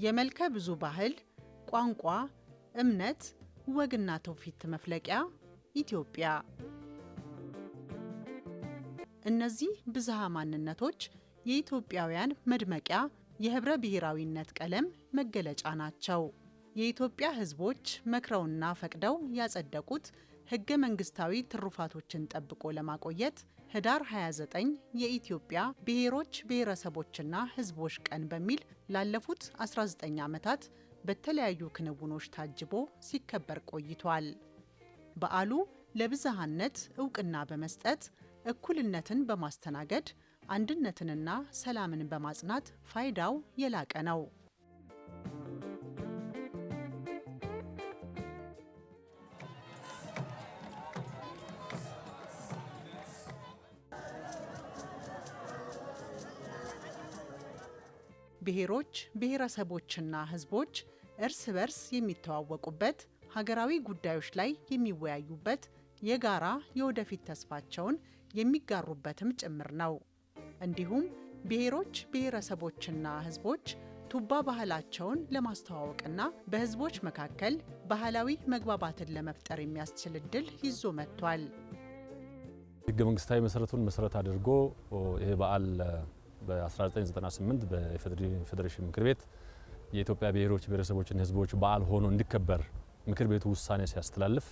የመልከ ብዙ ባህል፣ ቋንቋ፣ እምነት፣ ወግና ትውፊት መፍለቂያ ኢትዮጵያ። እነዚህ ብዝሃ ማንነቶች የኢትዮጵያውያን መድመቂያ፣ የህብረ ብሔራዊነት ቀለም መገለጫ ናቸው። የኢትዮጵያ ህዝቦች መክረውና ፈቅደው ያጸደቁት ህገ መንግስታዊ ትሩፋቶችን ጠብቆ ለማቆየት ህዳር 29 የኢትዮጵያ ብሔሮች ብሔረሰቦችና ህዝቦች ቀን በሚል ላለፉት 19 ዓመታት በተለያዩ ክንውኖች ታጅቦ ሲከበር ቆይቷል። በዓሉ ለብዝሃነት ዕውቅና በመስጠት እኩልነትን በማስተናገድ አንድነትንና ሰላምን በማጽናት ፋይዳው የላቀ ነው። ብሔሮች ብሔረሰቦችና ህዝቦች እርስ በርስ የሚተዋወቁበት፣ ሀገራዊ ጉዳዮች ላይ የሚወያዩበት፣ የጋራ የወደፊት ተስፋቸውን የሚጋሩበትም ጭምር ነው። እንዲሁም ብሔሮች ብሔረሰቦችና ህዝቦች ቱባ ባህላቸውን ለማስተዋወቅና በህዝቦች መካከል ባህላዊ መግባባትን ለመፍጠር የሚያስችል እድል ይዞ መጥቷል። ህገ መንግስታዊ መሰረቱን መሰረት አድርጎ ይህ በዓል በ1998 በፌዴሬሽን ምክር ቤት የኢትዮጵያ ብሔሮች ብሔረሰቦችና ህዝቦች በዓል ሆኖ እንዲከበር ምክር ቤቱ ውሳኔ ሲያስተላልፍ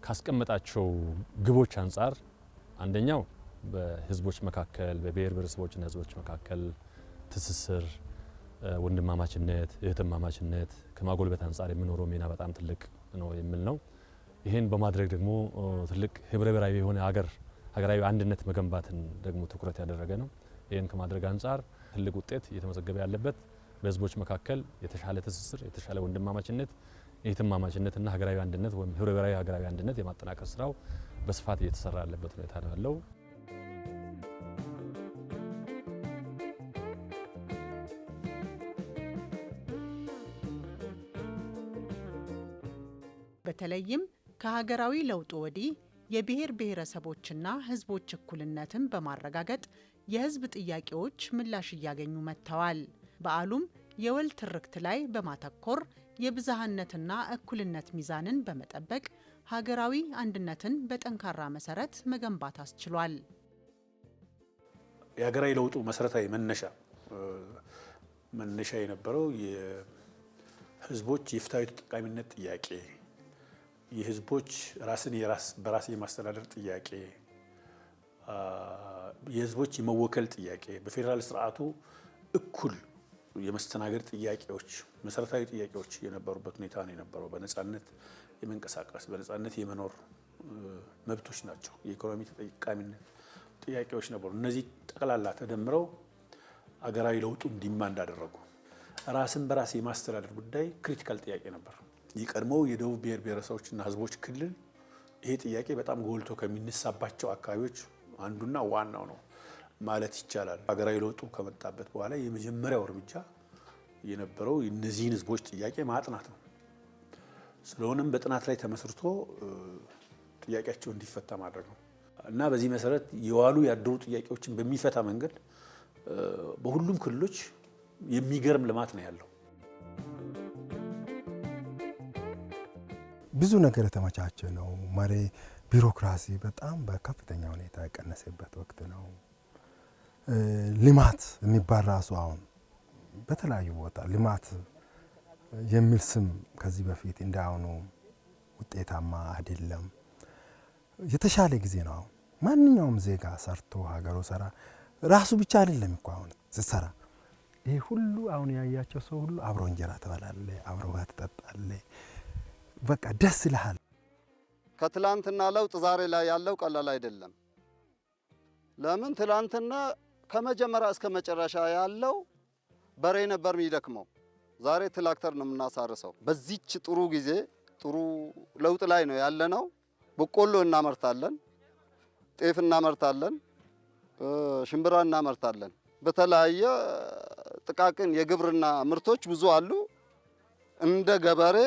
ካስቀመጣቸው ግቦች አንጻር አንደኛው በህዝቦች መካከል በብሔር ብሔረሰቦችና ህዝቦች መካከል ትስስር፣ ወንድማማችነት፣ እህትማማችነት ከማጎልበት አንጻር የሚኖረው ሚና በጣም ትልቅ ነው የሚል ነው። ይህን በማድረግ ደግሞ ትልቅ ህብረ ብሔራዊ የሆነ ሀገራዊ አንድነት መገንባትን ደግሞ ትኩረት ያደረገ ነው። ይህን ከማድረግ አንጻር ትልቅ ውጤት እየተመዘገበ ያለበት በህዝቦች መካከል የተሻለ ትስስር፣ የተሻለ ወንድማማችነት፣ እህትማማችነትና ሀገራዊ አንድነት ወይም ህብረ ብሔራዊ ሀገራዊ አንድነት የማጠናከር ስራው በስፋት እየተሰራ ያለበት ሁኔታ ነው ያለው። በተለይም ከሀገራዊ ለውጡ ወዲህ የብሔር ብሔረሰቦችና ህዝቦች እኩልነትን በማረጋገጥ የህዝብ ጥያቄዎች ምላሽ እያገኙ መጥተዋል። በዓሉም የወል ትርክት ላይ በማተኮር የብዝሃነትና እኩልነት ሚዛንን በመጠበቅ ሀገራዊ አንድነትን በጠንካራ መሰረት መገንባት አስችሏል። የሀገራዊ ለውጡ መሰረታዊ መነሻ የነበረው የህዝቦች የፍትሃዊ ተጠቃሚነት ጥያቄ፣ የህዝቦች ራስን በራስ የማስተዳደር ጥያቄ፣ የህዝቦች የመወከል ጥያቄ፣ በፌዴራል ስርዓቱ እኩል የመስተናገድ ጥያቄዎች፣ መሰረታዊ ጥያቄዎች የነበሩበት ሁኔታ ነው የነበረው። በነጻነት የመንቀሳቀስ በነጻነት የመኖር መብቶች ናቸው። የኢኮኖሚ ተጠቃሚነት ጥያቄዎች ነበሩ። እነዚህ ጠቅላላ ተደምረው አገራዊ ለውጡ እንዲማንድ አደረጉ። ራስን በራስ የማስተዳደር ጉዳይ ክሪቲካል ጥያቄ ነበር። የቀድሞው የደቡብ ብሔር ብሔረሰቦችና ህዝቦች ክልል ይሄ ጥያቄ በጣም ጎልቶ ከሚነሳባቸው አካባቢዎች አንዱና ዋናው ነው ማለት ይቻላል። ሀገራዊ ለውጡ ከመጣበት በኋላ የመጀመሪያው እርምጃ የነበረው እነዚህን ህዝቦች ጥያቄ ማጥናት ነው። ስለሆነም በጥናት ላይ ተመስርቶ ጥያቄያቸው እንዲፈታ ማድረግ ነው እና በዚህ መሰረት የዋሉ ያደሩ ጥያቄዎችን በሚፈታ መንገድ በሁሉም ክልሎች የሚገርም ልማት ነው ያለው። ብዙ ነገር የተመቻቸ ነው። ቢሮክራሲ በጣም በከፍተኛ ሁኔታ የቀነሰበት ወቅት ነው። ልማት የሚባል ራሱ አሁን በተለያዩ ቦታ ልማት የሚል ስም ከዚህ በፊት እንዳሁኑ ውጤታማ አይደለም። የተሻለ ጊዜ ነው። አሁን ማንኛውም ዜጋ ሰርቶ ሀገሩ ሰራ ራሱ ብቻ አይደለም እኮ አሁን ሲሰራ ይሄ ሁሉ አሁን ያያቸው ሰው ሁሉ አብሮ እንጀራ ትበላለ፣ አብሮ ውሃ ትጠጣለ፣ በቃ ደስ ይልሃል። ከትላንትና ለውጥ ዛሬ ላይ ያለው ቀላል አይደለም። ለምን ትላንትና ከመጀመሪያ እስከ መጨረሻ ያለው በሬ ነበር የሚደክመው። ዛሬ ትራክተር ነው የምናሳርሰው። በዚች ጥሩ ጊዜ ጥሩ ለውጥ ላይ ነው ያለነው። በቆሎ እናመርታለን፣ ጤፍ እናመርታለን፣ ሽምብራ እናመርታለን። በተለያየ ጥቃቅን የግብርና ምርቶች ብዙ አሉ። እንደ ገበሬ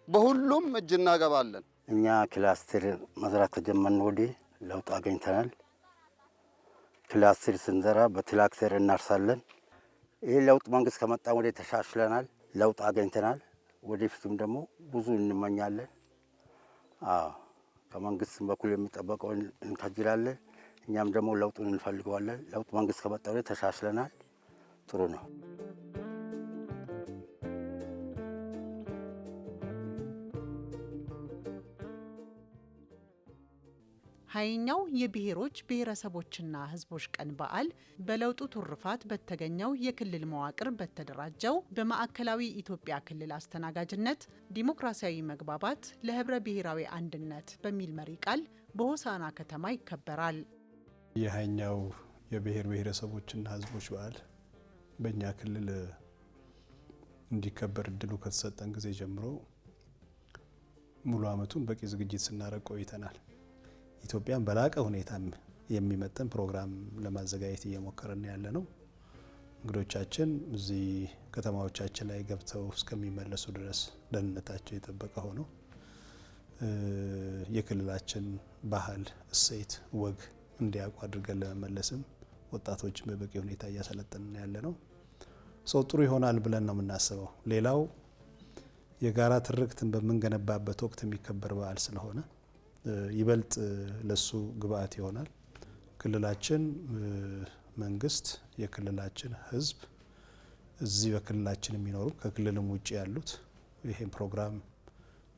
በሁሉም እጅ እናገባለን። እኛ ክላስተር መዝራት ከጀመርን ወዲህ ለውጥ አገኝተናል። ክላስተር ስንዘራ በትራክተር እናርሳለን። ይሄ ለውጥ መንግስት ከመጣ ወዲህ ተሻሽለናል፣ ለውጥ አገኝተናል። ወደፊትም ደግሞ ብዙ እንመኛለን። ከመንግስት በኩል የሚጠበቀውን እንከጅላለን። እኛም ደግሞ ለውጡን እንፈልገዋለን። ለውጥ መንግስት ከመጣ ወዲህ ተሻሽለናል። ጥሩ ነው። ሀያኛው የብሔሮች ብሔረሰቦችና ሕዝቦች ቀን በዓል በለውጡ ትሩፋት በተገኘው የክልል መዋቅር በተደራጀው በማዕከላዊ ኢትዮጵያ ክልል አስተናጋጅነት ዲሞክራሲያዊ መግባባት ለህብረ ብሔራዊ አንድነት በሚል መሪ ቃል በሆሳና ከተማ ይከበራል። የሀያኛው የብሔር ብሔረሰቦችና ሕዝቦች በዓል በእኛ ክልል እንዲከበር እድሉ ከተሰጠን ጊዜ ጀምሮ ሙሉ ዓመቱን በቂ ዝግጅት ስናደርግ ቆይተናል። ኢትዮጵያን በላቀ ሁኔታ የሚመጥን ፕሮግራም ለማዘጋጀት እየሞከርን ያለ ነው። እንግዶቻችን እዚህ ከተማዎቻችን ላይ ገብተው እስከሚመለሱ ድረስ ደህንነታቸው የጠበቀ ሆኖ የክልላችን ባህል፣ እሴት፣ ወግ እንዲያውቁ አድርገን ለመመለስም ወጣቶችን በበቂ ሁኔታ እያሰለጠንን ያለ ነው። ሰው ጥሩ ይሆናል ብለን ነው የምናስበው። ሌላው የጋራ ትርክትን በምንገነባበት ወቅት የሚከበር በዓል ስለሆነ ይበልጥ ለሱ ግብአት ይሆናል። ክልላችን መንግስት፣ የክልላችን ህዝብ፣ እዚህ በክልላችን የሚኖሩ ከክልልም ውጭ ያሉት ይሄን ፕሮግራም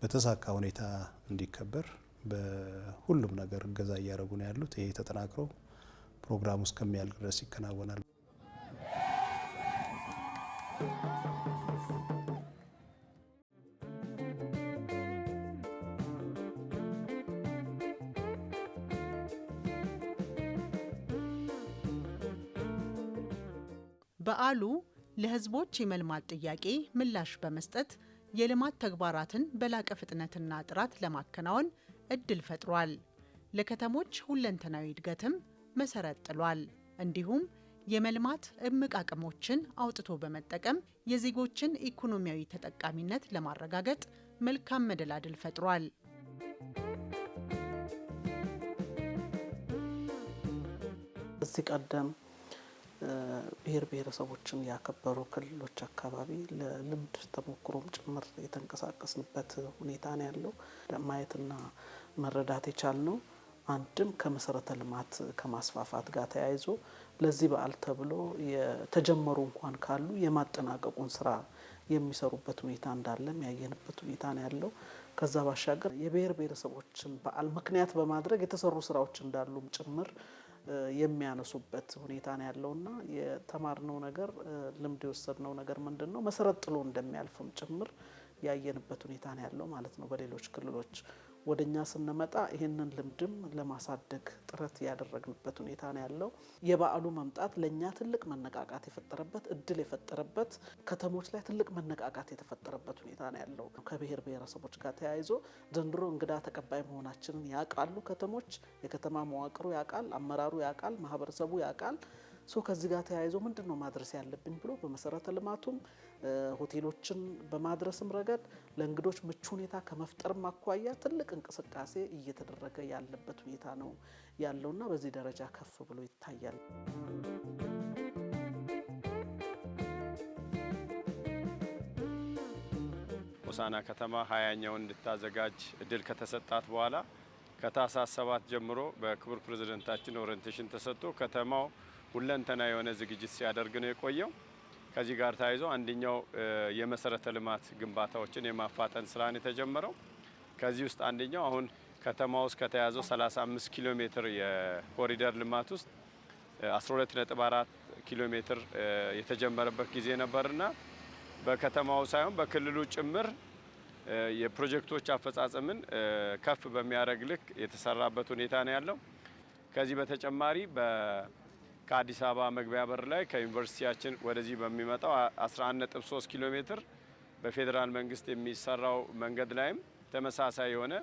በተሳካ ሁኔታ እንዲከበር በሁሉም ነገር እገዛ እያደረጉ ነው ያሉት። ይሄ ተጠናክሮ ፕሮግራሙ እስከሚያልቅ ድረስ ይከናወናል። በዓሉ ለህዝቦች የመልማት ጥያቄ ምላሽ በመስጠት የልማት ተግባራትን በላቀ ፍጥነትና ጥራት ለማከናወን እድል ፈጥሯል። ለከተሞች ሁለንተናዊ እድገትም መሰረት ጥሏል። እንዲሁም የመልማት እምቅ አቅሞችን አውጥቶ በመጠቀም የዜጎችን ኢኮኖሚያዊ ተጠቃሚነት ለማረጋገጥ መልካም መደላድል ፈጥሯል። እዚህ ቀደም ብሔር ብሔረሰቦችን ያከበሩ ክልሎች አካባቢ ለልምድ ተሞክሮም ጭምር የተንቀሳቀስንበት ሁኔታ ነው ያለው። ማየትና መረዳት የቻልነው አንድም ከመሰረተ ልማት ከማስፋፋት ጋር ተያይዞ ለዚህ በዓል ተብሎ የተጀመሩ እንኳን ካሉ የማጠናቀቁን ስራ የሚሰሩበት ሁኔታ እንዳለም ያየንበት ሁኔታ ነው ያለው። ከዛ ባሻገር የብሔር ብሔረሰቦችን በዓል ምክንያት በማድረግ የተሰሩ ስራዎች እንዳሉም ጭምር የሚያነሱበት ሁኔታ ነው ያለውና የተማርነው ነገር ልምድ የወሰድነው ነገር ምንድነው መሰረት ጥሎ እንደሚያልፍም ጭምር ያየንበት ሁኔታ ነው ያለው ማለት ነው። በሌሎች ክልሎች ወደኛ ስንመጣ ይሄንን ልምድም ለማሳደግ ጥረት ያደረግንበት ሁኔታ ነው ያለው። የበዓሉ መምጣት ለኛ ትልቅ መነቃቃት የፈጠረበት እድል የፈጠረበት ከተሞች ላይ ትልቅ መነቃቃት የተፈጠረበት ሁኔታ ነው ያለው። ከብሔር ብሔረሰቦች ጋር ተያይዞ ዘንድሮ እንግዳ ተቀባይ መሆናችንን ያውቃሉ ከተሞች፣ የከተማ መዋቅሩ ያውቃል፣ አመራሩ ያውቃል፣ ማህበረሰቡ ያውቃል። ከዚህ ጋር ተያይዞ ምንድነው ማድረስ ያለብኝ ብሎ በመሰረተ ልማቱም ሆቴሎችን በማድረስም ረገድ ለእንግዶች ምቹ ሁኔታ ከመፍጠርም አኳያ ትልቅ እንቅስቃሴ እየተደረገ ያለበት ሁኔታ ነው ያለውና በዚህ ደረጃ ከፍ ብሎ ይታያል። ሆሳና ከተማ 20ኛውን እንድታዘጋጅ እድል ከተሰጣት በኋላ ከታህሳስ 7 ጀምሮ በክቡር ፕሬዝዳንታችን ኦሪንቴሽን ተሰጥቶ ከተማው ሁለንተና የሆነ ዝግጅት ሲያደርግ ነው የቆየው። ከዚህ ጋር ተያይዞ አንደኛው የመሰረተ ልማት ግንባታዎችን የማፋጠን ስራ ነው የተጀመረው። ከዚህ ውስጥ አንደኛው አሁን ከተማ ውስጥ ከተያዘው 35 ኪሎ ሜትር የኮሪደር ልማት ውስጥ 12.4 ኪሎ ሜትር የተጀመረበት ጊዜ ነበርና በከተማው ሳይሆን በክልሉ ጭምር የፕሮጀክቶች አፈጻጸምን ከፍ በሚያደርግ ልክ የተሰራበት ሁኔታ ነው ያለው። ከዚህ በተጨማሪ ከአዲስ አበባ መግቢያ በር ላይ ከዩኒቨርሲቲያችን ወደዚህ በሚመጣው 11.3 ኪሎ ሜትር በፌዴራል መንግስት የሚሰራው መንገድ ላይም ተመሳሳይ የሆነ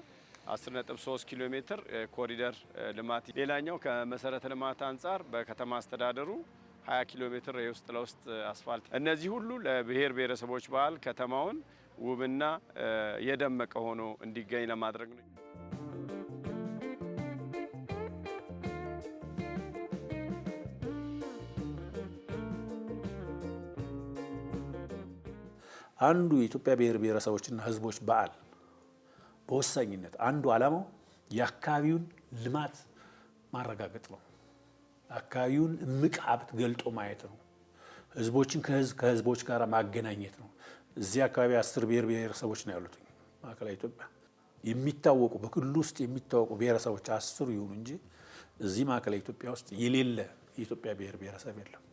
10.3 ኪሎ ሜትር ኮሪደር ልማት። ሌላኛው ከመሰረተ ልማት አንጻር በከተማ አስተዳደሩ 20 ኪሎ ሜትር የውስጥ ለውስጥ አስፋልት። እነዚህ ሁሉ ለብሔር ብሔረሰቦች በዓል ከተማውን ውብና የደመቀ ሆኖ እንዲገኝ ለማድረግ ነው። አንዱ የኢትዮጵያ ብሔር ብሔረሰቦችና ህዝቦች በዓል በወሳኝነት አንዱ ዓላማው የአካባቢውን ልማት ማረጋገጥ ነው። አካባቢውን እምቅ ሀብት ገልጦ ማየት ነው። ህዝቦችን ከህዝቦች ጋር ማገናኘት ነው። እዚህ አካባቢ 10 ብሔር ብሔረሰቦች ነው ያሉት ማዕከላዊ ኢትዮጵያ የሚታወቁ በክልሉ ውስጥ የሚታወቁ ብሔረሰቦች 10 ይሁኑ እንጂ እዚህ ማዕከላዊ ኢትዮጵያ ውስጥ የሌለ የኢትዮጵያ ብሔር ብሔረሰብ የለም።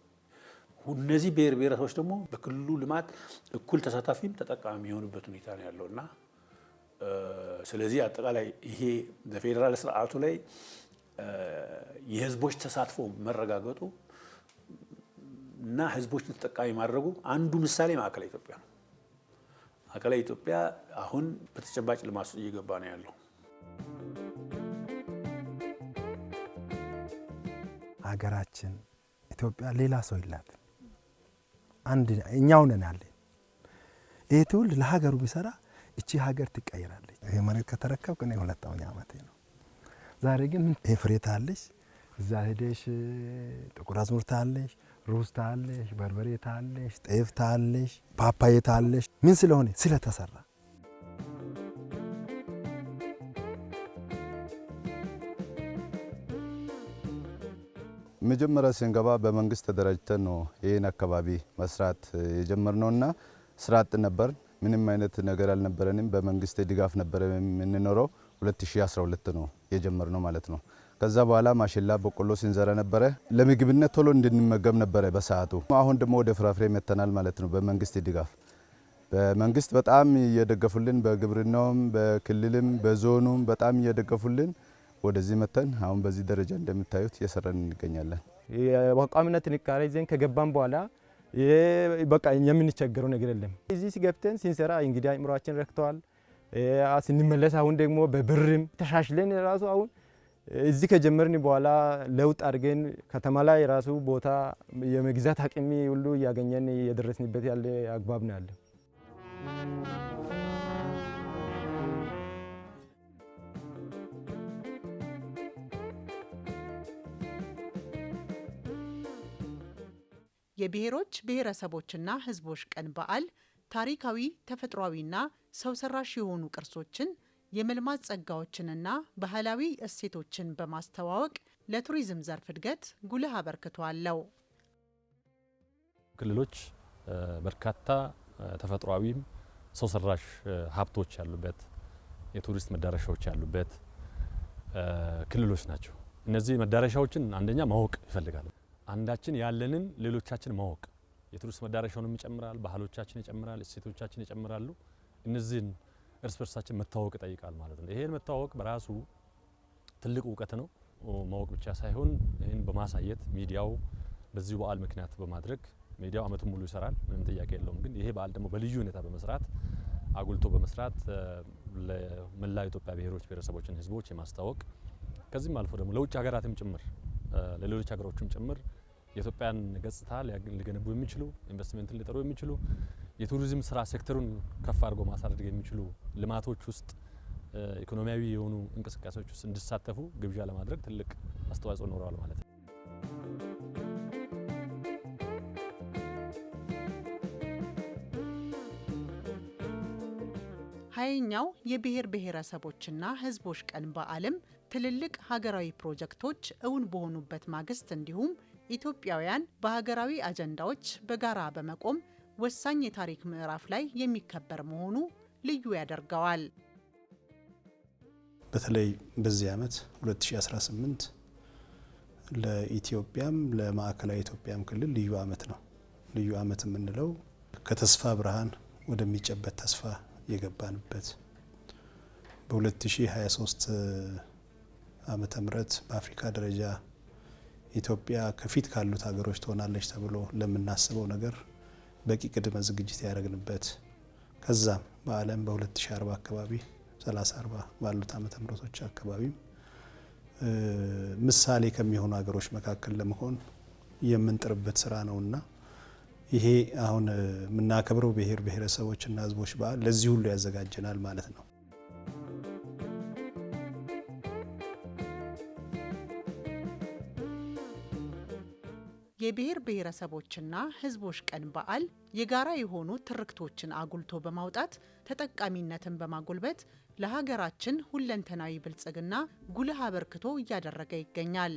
እነዚህ ብሔር ብሔረሰቦች ደግሞ በክልሉ ልማት እኩል ተሳታፊም ተጠቃሚ የሆኑበት ሁኔታ ነው ያለውና ስለዚህ አጠቃላይ ይሄ በፌዴራል ስርዓቱ ላይ የህዝቦች ተሳትፎ መረጋገጡ እና ህዝቦችን ተጠቃሚ ማድረጉ አንዱ ምሳሌ ማዕከላዊ ኢትዮጵያ ነው። ማዕከላዊ ኢትዮጵያ አሁን በተጨባጭ ልማት ውስጥ እየገባ ነው ያለው። ሀገራችን ኢትዮጵያ ሌላ ሰው የላት፣ አንድ እኛው ነን ያለን። ይህ ትውልድ ለሀገሩ ቢሰራ እቺ ሀገር ትቀይራለች። ይሄ መሬት ከተረከብክ እኔ 2ኛ ዓመቴ ነው። ዛሬ ግን ይሄ ፍሬ ታለሽ፣ እዛ ሄደሽ ጥቁር አዝሙድ ታለሽ፣ ሩዝ ታለሽ፣ በርበሬ ታለሽ፣ ጤፍ ታለሽ፣ ፓፓዬ ታለሽ። ምን ስለሆነ ስለተሰራ። መጀመሪያ ስንገባ በመንግስት ተደራጅተን ነው ይሄን አካባቢ መስራት የጀመርነውና ስራ አጥ ነበር። ምንም አይነት ነገር አልነበረንም። በመንግስት ድጋፍ ነበር የምንኖረው። 2012 ነው የጀመርነው ማለት ነው። ከዛ በኋላ ማሽላ በቆሎ ስንዘራ ነበረ። ለምግብነት ቶሎ እንድንመገብ ነበረ በሰዓቱ። አሁን ደግሞ ወደ ፍራፍሬ መተናል ማለት ነው በመንግስት ድጋፍ። በመንግስት በጣም እየደገፉልን፣ በግብርናውም በክልልም በዞኑም በጣም እየደገፉልን ወደዚህ መተን አሁን በዚህ ደረጃ እንደምታዩት እየሰራን እንገኛለን። የቋሚነት ጥንካሬ ይዘን ከገባን በኋላ በቃ የምንቸገረው ነገር የለም። እዚህ ሲገብተን ሲንሰራ እንግዲህ አእምሯችን ረክተዋል። ስንመለስ አሁን ደግሞ በብርም ተሻሽለን ራሱ አሁን እዚህ ከጀመርን በኋላ ለውጥ አድርገን ከተማ ላይ ራሱ ቦታ የመግዛት አቅም ሁሉ እያገኘን የደረስንበት ያለ አግባብ ነው ያለ። የብሔሮች ብሔረሰቦችና ህዝቦች ቀን በዓል ታሪካዊ፣ ተፈጥሯዊና ሰው ሰራሽ የሆኑ ቅርሶችን የመልማት ጸጋዎችንና ባህላዊ እሴቶችን በማስተዋወቅ ለቱሪዝም ዘርፍ እድገት ጉልህ አበርክቶ አለው። ክልሎች በርካታ ተፈጥሯዊም ሰው ሰራሽ ሀብቶች ያሉበት የቱሪስት መዳረሻዎች ያሉበት ክልሎች ናቸው። እነዚህ መዳረሻዎችን አንደኛ ማወቅ ይፈልጋል። አንዳችን ያለንን ሌሎቻችን ማወቅ የቱሪስት መዳረሻውንም ይጨምራል፣ ባህሎቻችን ይጨምራል፣ እሴቶቻችን ይጨምራሉ። እነዚህን እርስ በርሳችን መታወቅ ይጠይቃል ማለት ነው። ይሄን መታወቅ በራሱ ትልቅ እውቀት ነው። ማወቅ ብቻ ሳይሆን ይህን በማሳየት ሚዲያው በዚህ በዓል ምክንያት በማድረግ ሚዲያው አመቱን ሙሉ ይሰራል፣ ምንም ጥያቄ የለውም። ግን ይሄ በዓል ደግሞ በልዩ ሁኔታ በመስራት አጉልቶ በመስራት ለመላ ኢትዮጵያ ብሔሮች ብሔረሰቦችን ህዝቦች የማስተዋወቅ ከዚህም አልፎ ደግሞ ለውጭ ሀገራትም ጭምር ለሌሎች ሀገሮችም ጭምር የኢትዮጵያን ገጽታ ሊገነቡ የሚችሉ ኢንቨስትመንትን ሊጠሩ የሚችሉ የቱሪዝም ስራ ሴክተሩን ከፍ አድርጎ ማሳደግ የሚችሉ ልማቶች ውስጥ ኢኮኖሚያዊ የሆኑ እንቅስቃሴዎች ውስጥ እንዲሳተፉ ግብዣ ለማድረግ ትልቅ አስተዋጽኦ ኖረዋል ማለት ነው። ሀያኛው የብሔር ብሔረሰቦችና ህዝቦች ቀን በዓልም ትልልቅ ሀገራዊ ፕሮጀክቶች እውን በሆኑበት ማግስት እንዲሁም ኢትዮጵያውያን በሀገራዊ አጀንዳዎች በጋራ በመቆም ወሳኝ የታሪክ ምዕራፍ ላይ የሚከበር መሆኑ ልዩ ያደርገዋል። በተለይ በዚህ ዓመት 2018 ለኢትዮጵያም ለማዕከላዊ ኢትዮጵያም ክልል ልዩ ዓመት ነው። ልዩ ዓመት የምንለው ከተስፋ ብርሃን ወደሚጨበት ተስፋ የገባንበት በ2023 ዓመተ ምህረት በአፍሪካ ደረጃ ኢትዮጵያ ከፊት ካሉት ሀገሮች ትሆናለች ተብሎ ለምናስበው ነገር በቂ ቅድመ ዝግጅት ያደረግንበት ከዛም በዓለም በ2040 አካባቢ 3040 ባሉት ዓመተ ምህረቶች አካባቢ ምሳሌ ከሚሆኑ ሀገሮች መካከል ለመሆን የምንጥርበት ስራ ነውና ይሄ አሁን የምናከብረው ብሔር ብሔረሰቦችና ህዝቦች በዓል ለዚህ ሁሉ ያዘጋጀናል ማለት ነው። የብሔር ብሔረሰቦችና ሕዝቦች ቀን በዓል የጋራ የሆኑ ትርክቶችን አጉልቶ በማውጣት ተጠቃሚነትን በማጎልበት ለሀገራችን ሁለንተናዊ ብልጽግና ጉልህ አበርክቶ እያደረገ ይገኛል።